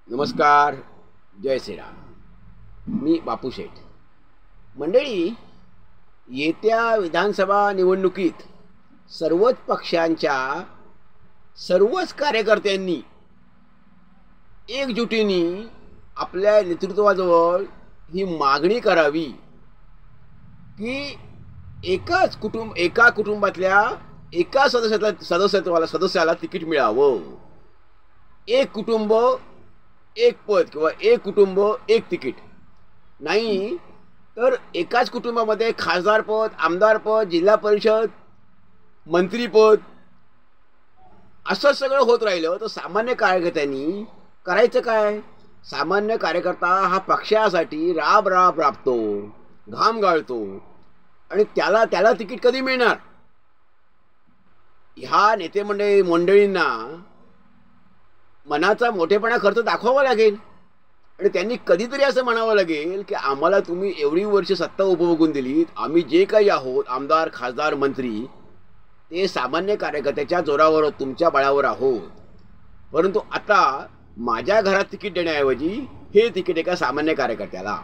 नमस्कार. जय श्रीराम. मी बापू शेठ. मंडळी, येत्या विधानसभा निवडणुकीत सर्वच पक्षांच्या सर्वच कार्यकर्त्यांनी एकजुटीने आपल्या नेतृत्वाजवळ ही मागणी करावी की एका कुटुंबातल्या एका सदस्याला तिकीट मिळावं. एक कुटुंब एक पद किंवा एक कुटुंब एक तिकीट नाही, तर एकाच कुटुंबामध्ये खासदारपद, आमदारपद, जिल्हा परिषद, मंत्रीपद असं सगळं होत राहिलं तर सामान्य कार्यकर्त्यांनी करायचं काय? सामान्य कार्यकर्ता हा पक्षासाठी राबतो, घाम गाळतो, आणि त्याला तिकीट कधी मिळणार? ह्या नेते मंडळींना मनाचा मोठेपणा खर्च दाखवावा लागेल आणि त्यांनी कधीतरी असं म्हणावं लागेल की आम्हाला तुम्ही एवढी वर्ष सत्ता उपभोगून दिलीत, आम्ही जे काही आहोत आमदार, खासदार, मंत्री, ते सामान्य कार्यकर्त्याच्या जोरावर, तुमच्या बळावर आहोत. परंतु आता माझ्या घरात तिकीट देण्याऐवजी हे तिकीट एका सामान्य कार्यकर्त्याला.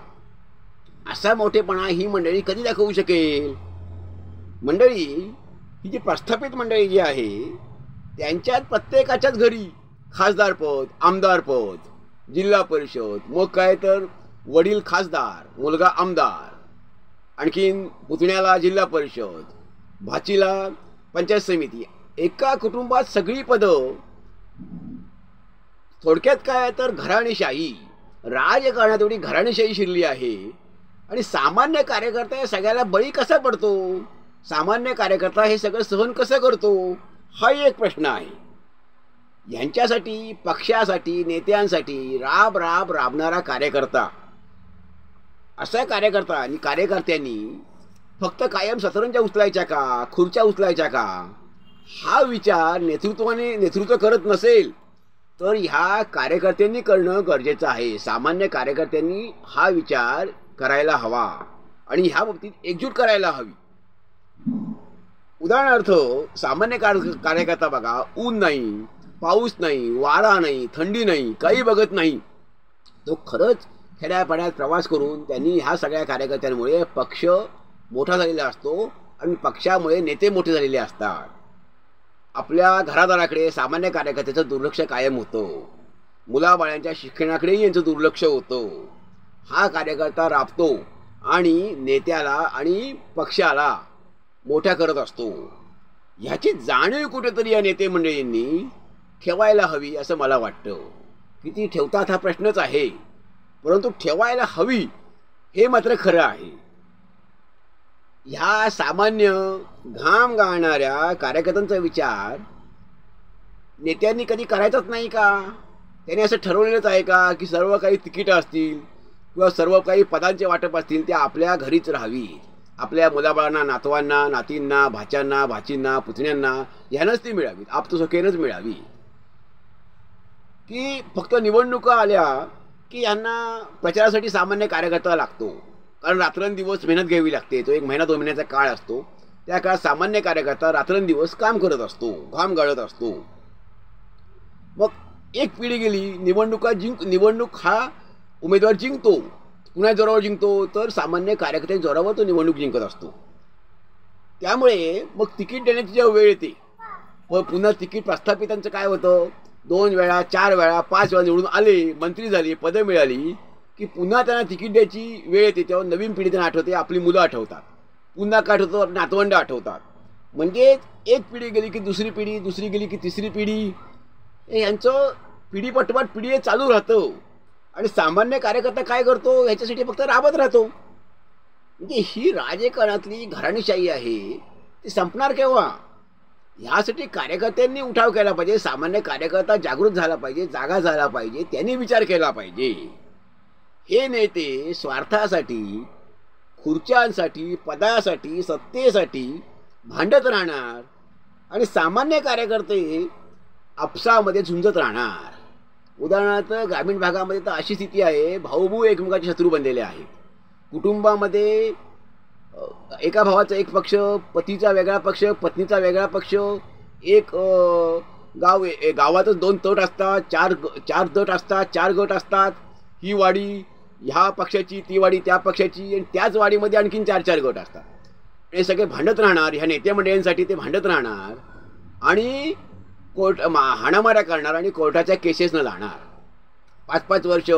असा मोठेपणा ही मंडळी कधी दाखवू शकेल? मंडळी, ही जी प्रस्थापित मंडळी जी आहे त्यांच्यात प्रत्येकाच्याच घरी खासदारपद, आमदारपद, जिल्हा परिषद, मग काय तर वडील खासदार, मुलगा आमदार, आणखीन पुतण्याला जिल्हा परिषद, भाचीला पंचायत समिती, एका कुटुंबात सगळी पदं. थोडक्यात काय तर घराणेशाही, राजकारणात एवढी घराणेशाही शिरली आहे. आणि सामान्य कार्यकर्ता या सगळ्याला बळी कसा पडतो? सामान्य कार्यकर्ता हे सगळं सहन कसं करतो? हा एक प्रश्न आहे. यांच्यासाठी, पक्षासाठी, नेत्यांसाठी राबणारा कार्यकर्ता, असा कार्यकर्ता आणि कार्यकर्त्यांनी फक्त कायम सतरंज्या उचलायच्या का, खुर्च्या उचलायच्या का, हा विचार नेतृत्व करत नसेल तर ह्या कार्यकर्त्यांनी करणं गरजेचं आहे. सामान्य कार्यकर्त्यांनी हा विचार करायला हवा आणि ह्या बाबतीत एकजूट करायला हवी. उदाहरणार्थ, सामान्य कार्यकर्ता बघा, ऊन नाही, पाऊस नाही, वारा नाही, थंडी नाही, काही बघत नाही. तो खरंच खेड्यापाड्यात प्रवास करून त्यांनी ह्या सगळ्या कार्यकर्त्यांमुळे पक्ष मोठा झालेला असतो आणि पक्षामुळे नेते मोठे झालेले असतात. आपल्या घरादाराकडे सामान्य कार्यकर्त्याचं दुर्लक्ष कायम होतं. मुलाबाळांच्या शिक्षणाकडेही यांचं दुर्लक्ष होतं. हा कार्यकर्ता राबतो आणि नेत्याला आणि पक्षाला मोठ्या करत असतो. ह्याची जाणीव कुठेतरी या नेते मंडळींनी ठेवायला हवी असं मला वाटतं. किती ठेवतात हा प्रश्नच आहे, परंतु ठेवायला हवी हे मात्र खरं आहे. ह्या सामान्य घाम गाळणाऱ्या कार्यकर्त्यांचा विचार नेत्यांनी कधी करायचाच नाही का? त्यांनी असं ठरवलेलंच आहे का की सर्व काही तिकीटं असतील किंवा सर्व काही पदांचे वाटप असतील ते आपल्या घरीच राहावीत, आपल्या मुलाबाळांना, नातवांना, नातींना, भाच्यांना, भाचींना, पुतण्यांना ह्यानंच ती मिळावीत, आपतुसखेनंच मिळावी? की फक्त निवडणुका आल्या की यांना प्रचारासाठी सामान्य कार्यकर्ता लागतो? कारण रात्रंदिवस मेहनत घ्यावी लागते. तो 1 महिना 2 महिन्याचा काळ असतो. त्या काळात सामान्य कार्यकर्ता रात्रंदिवस काम करत असतो, घाम गाळत असतो. मग एक पिढी गेली, निवडणूक हा उमेदवार जिंकतो. कुणा जोरावर जिंकतो? तर सामान्य कार्यकर्त्यांच्या जोरावर तो निवडणूक जिंकत असतो. त्यामुळे मग तिकीट देण्याची जेव्हा वेळ येते, पुन्हा तिकीट प्रस्थापितांचं काय होतं? 2 वेळा, 4 वेळा, 5 वेळा निवडून आले, मंत्री झाले, पदं मिळाली की पुन्हा त्यांना तिकीट द्यायची वेळ येते. तेव्हा नवीन पिढी त्यांना आठवते, आपली मुलं आठवतात, पुन्हा काय आठवतं? नातवंड आठवतात. म्हणजे एक पिढी गेली की दुसरी पिढी, दुसरी गेली की तिसरी पिढी, यांचं पिढीपाठोपाठ पिढी चालू राहतं. आणि सामान्य कार्यकर्ता काय करतो? ह्याच्यासाठी फक्त राबत राहतो. म्हणजे ही राजकारणातली घराणेशाही आहे, ती संपणार केव्हा? ह्यासाठी कार्यकर्त्यांनी उठाव केला पाहिजे. सामान्य कार्यकर्ता जागृत झाला पाहिजे, जागा झाला पाहिजे, त्यांनी विचार केला पाहिजे. हे नेते स्वार्थासाठी, खुर्च्यांसाठी, पदासाठी, सत्तेसाठी भांडत राहणार आणि सामान्य कार्यकर्ते आपसामध्ये झुंजत राहणार. उदाहरणार्थ, ग्रामीण भागामध्ये तर अशी स्थिती आहे, भाऊ एकमेकाचे शत्रू बनलेले आहेत. कुटुंबामध्ये एका भावाचा एक पक्ष, पतीचा वेगळा पक्ष, पत्नीचा वेगळा पक्ष, एक गावातच 2 तट असतात, चार तट असतात, 4 गट असतात. ही वाडी ह्या पक्षाची, ती वाडी त्या पक्षाची, आणि त्याच वाडीमध्ये आणखीन 4 गट असतात. हे सगळे भांडत राहणार, ह्या नेते मंडळींसाठी ते भांडत राहणार आणि हाणामाऱ्या करणार आणि कोर्टाच्या केसेसनं जाणार. 5-5 वर्ष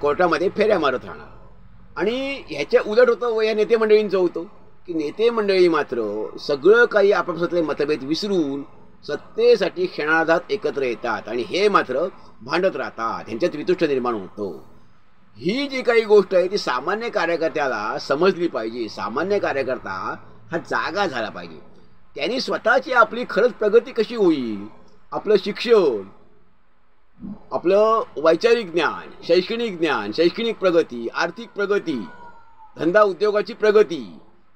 कोर्टामध्ये फेऱ्या मारत राहणार. आणि ह्याच्या उलट होतं या नेते मंडळींचं होतं की नेते मंडळी मात्र सगळं काही आपापसातले मतभेद विसरून सत्तेसाठी क्षणार्धात एकत्र येतात आणि हे मात्र भांडत राहतात, ह्यांच्यात वितुष्ट निर्माण होतो. ही जी काही गोष्ट आहे ती सामान्य कार्यकर्त्याला समजली पाहिजे. सामान्य कार्यकर्ता हा जागा झाला पाहिजे. त्यांनी स्वतःची आपली खरंच प्रगती कशी होईल, आपलं शिक्षण, आपलं वैचारिक ज्ञान, शैक्षणिक प्रगती, आर्थिक प्रगती, धंदा उद्योगाची प्रगती,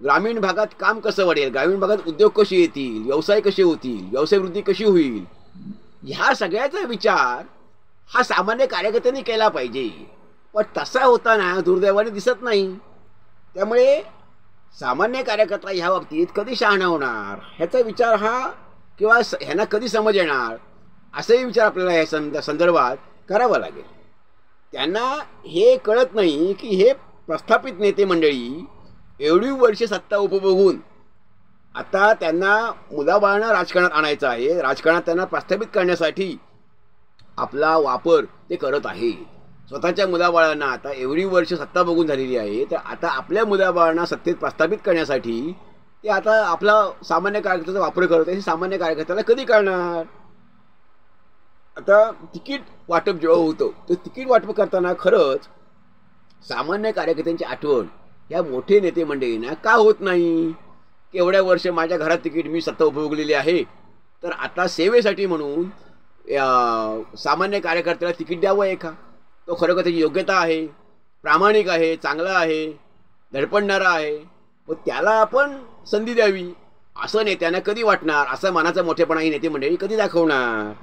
ग्रामीण भागात काम कसं वाढेल, ग्रामीण भागात उद्योग कसे येतील, व्यवसाय कसे होतील, व्यवसाय वृद्धी कशी होईल, ह्या सगळ्याचा विचार हा सामान्य कार्यकर्त्यांनी केला पाहिजे. पण तसा होताना दुर्दैवाने दिसत नाही. त्यामुळे सामान्य कार्यकर्ता ह्या बाबतीत कधी शहाणा होणार ह्याचा विचार हा किंवा ह्यांना कधी समज येणार असाही विचार आपल्याला या संदर्भात करावा लागेल. त्यांना हे कळत नाही की हे प्रस्थापित नेते मंडळी एवढी वर्षे सत्ता उपभोगून आता त्यांना मुलाबाळांना राजकारणात आणायचं आहे. राजकारणात त्यांना प्रस्थापित करण्यासाठी आपला वापर ते करत आहेत. स्वतःच्या मुलाबाळांना आता एवढी वर्ष सत्ता बघून झालेली आहे, तर आता आपल्या मुलाबाळांना सत्तेत प्रस्थापित करण्यासाठी ते आता आपला सामान्य कार्यकर्त्याचा वापर करत आहे. सामान्य कार्यकर्त्याला कधी कळणार? आता तिकीट वाटप जेव्हा होतं तर तिकीट वाटप करताना खरंच सामान्य कार्यकर्त्यांची आठवण या मोठे नेते मंडळींना का होत नाही? एवढ्या वर्ष माझ्या घरात तिकीट मी सत्ता उपभोगलेली आहे, तर आता सेवेसाठी म्हणून सामान्य कार्यकर्त्याला तिकीट द्यावं आहे का? तो खरोखर त्याची योग्यता आहे, प्रामाणिक आहे, चांगला आहे, धडपडणारा आहे, व त्याला आपण संधी द्यावी असं नेत्यांना कधी वाटणार? असा मनाचा मोठेपणा ही नेते मंडळी कधी दाखवणार?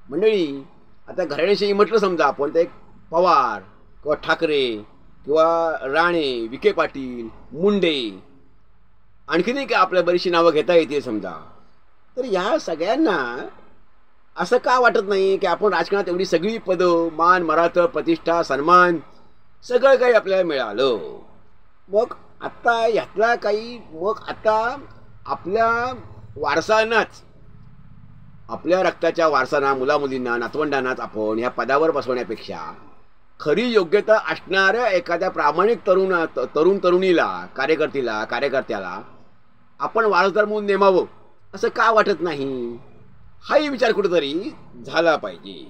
मंडळी आता घराण्याशी म्हटलं समजा आपण तर एक पवार किंवा ठाकरे किंवा राणे, विखे पाटील, मुंडे, आणखीनही काय आपल्या बरीचशी नावं घेता येतील समजा. तर ह्या सगळ्यांना असं का वाटत नाही की आपण राजकारणात एवढी सगळी पदं, मान, मराठा, प्रतिष्ठा, सन्मान सगळं काही आपल्याला मिळालं, मग आता ह्यातला काही आता आपल्या वारसांनाच, आपल्या रक्ताच्या वारसांना, मुलामुलींना, नातवंडांनाच आपण ह्या पदावर बसवण्यापेक्षा खरी योग्यता असणाऱ्या एखाद्या प्रामाणिक तरुणीला, कार्यकर्त्याला आपण वारसदार म्हणून नेमावं असं का वाटत नाही? हाही विचार कुठेतरी झाला पाहिजे.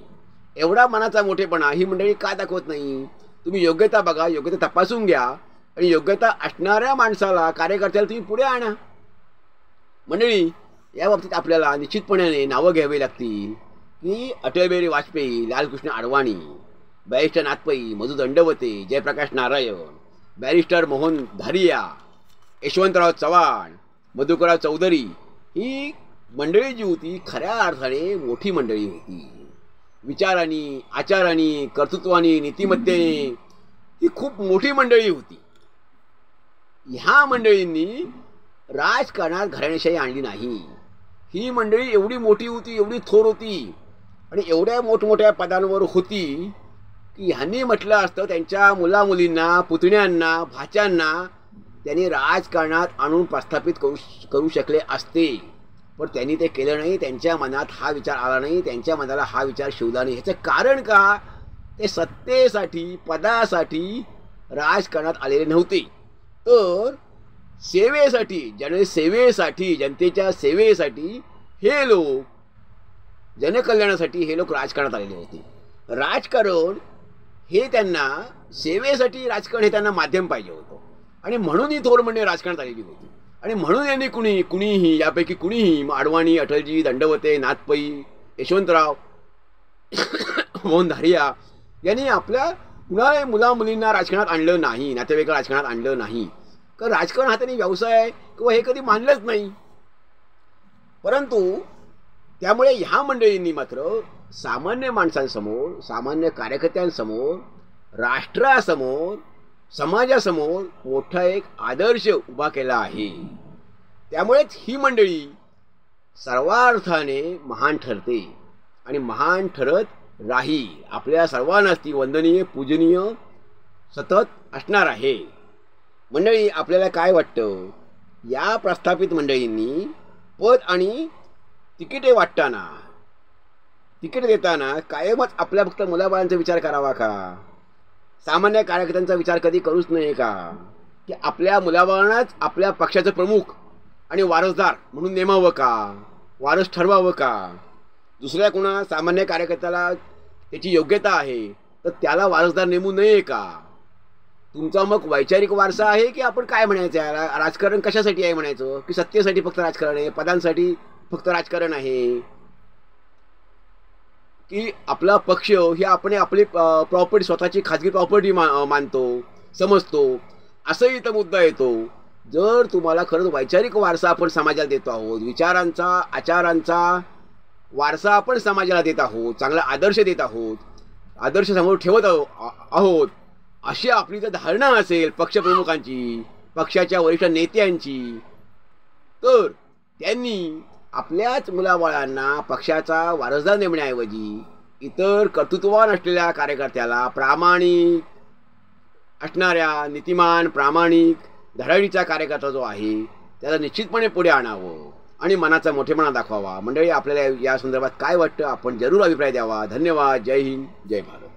एवढा मनाचा मोठेपणा ही मंडळी का दाखवत नाही? तुम्ही योग्यता बघा, योग्यता तपासून घ्या आणि योग्यता असणाऱ्या माणसाला, कार्यकर्त्याला तुम्ही पुढे आणा. मंडळी या बाबतीत आपल्याला निश्चितपणे नावं घ्यावी लागतील की अटल बिहारी वाजपेयी, लालकृष्ण अडवाणी, बॅरिस्टर नाथपै, मधु दंडवते, जयप्रकाश नारायण, बॅरिस्टर मोहन धारिया, यशवंतराव चव्हाण, मधुकरराव चौधरी, ही मंडळी जी होती खऱ्या अर्थाने मोठी मंडळी होती. विचारांनी, आचारांनी, कर्तृत्वानी, नीतिमत्तेने ही खूप मोठी मंडळी होती. ह्या मंडळींनी राजकारणात घराणेशाही आणली नाही. ही मंडळी एवढी मोठी होती, एवढी थोर होती आणि एवढ्या मोठमोठ्या पदांवर होती की ह्यांनी म्हटलं असतं त्यांच्या मुलामुलींना, पुतण्यांना, भाच्यांना त्यांनी राजकारणात आणून प्रस्थापित करू शकले असते, पण त्यांनी ते केलं नाही. त्यांच्या मनात हा विचार आला नाही, त्यांच्या मनाला हा विचार शिवला नाही. ह्याचं कारण का? ते सत्तेसाठी, पदासाठी राजकारणात आलेले नव्हते, तर सेवेसाठी, जनतेच्या सेवेसाठी हे लोक, जनकल्याणासाठी हे लोक राजकारणात आलेले होते. राजकारण हे त्यांना, सेवेसाठी राजकारण हे त्यांना माध्यम पाहिजे होतं आणि म्हणून ही थोर मंडळी राजकारणात आलेली होती. आणि म्हणून यांनी कुणीही यापैकी कुणीही अडवाणी, अटलजी, दंडवते, नाथपै, यशवंतराव, मोहन धारिया यांनी आपल्या कुणाला मुलामुलींना राजकारणात आणलं नाही, नातेवाईकांना राजकारणात आणलं नाही. कारण राजकारण हा त्यांनी व्यवसाय किंवा हे कधी मानलंच नाही. परंतु त्यामुळे ह्या मंडळींनी मात्र सामान्य माणसांसमोर, सामान्य कार्यकर्त्यांसमोर, राष्ट्रासमोर, समाजासमोर मोठा एक आदर्श उभा केला आहे. त्यामुळेच ही मंडळी सर्वार्थाने महान ठरते आणि महान ठरत राहील. आपल्या सर्वांनाच ती वंदनीय पूजनीय सतत असणार आहे. मंडळी, आपल्याला काय वाटतं, या प्रस्थापित मंडळींनी पद आणि तिकिटे वाटताना, तिकीट देताना कायमच आपल्या फक्त मुलाबाळांचा विचार करावा का? सामान्य कार्यकर्त्यांचा विचार कधी करूच नये का? की आपल्या मुलाबाळांनाच आपल्या पक्षाचं प्रमुख आणि वारसदार म्हणून नेमावं का? वारस ठरवावं का? दुसऱ्या कोणा सामान्य कार्यकर्त्याला त्याची योग्यता आहे तर त्याला वारसदार नेमू नये का? तुमचा मग वैचारिक वारसा आहे की आपण काय म्हणायचं आहे? राजकारण कशासाठी आहे म्हणायचं? की सत्तेसाठी फक्त राजकारण आहे, पदांसाठी फक्त राजकारण आहे, की आपला पक्ष ही आपण आपली प्रॉपर्टी, स्वतःची खाजगी प्रॉपर्टी मानतो, समजतो? असंही इथं मुद्दा येतो. जर तुम्हाला खरंच वैचारिक वारसा आपण समाजाला देतो आहोत, विचारांचा आचारांचा वारसा आपण समाजाला देत आहोत, चांगला आदर्श देत आहोत, आदर्श समोर ठेवत आहोत, अशी आपली जर धारणा असेल पक्षप्रमुखांची, पक्षाच्या वरिष्ठ नेत्यांची, तर त्यांनी आपल्याच मुलाबाळांना पक्षाचा वारसदार नेमण्याऐवजी इतर कर्तृत्ववान असलेल्या कार्यकर्त्याला, प्रामाणिक असणाऱ्या, नीतिमान, प्रामाणिक, धडाडीचा कार्यकर्ता जो आहे त्याला निश्चितपणे पुढे आणावं आणि मनाचा मोठेपणा दाखवावा. मंडळी, आपल्याला या संदर्भात काय वाटतं आपण जरूर अभिप्राय द्यावा. धन्यवाद. जय हिंद, जय भारत.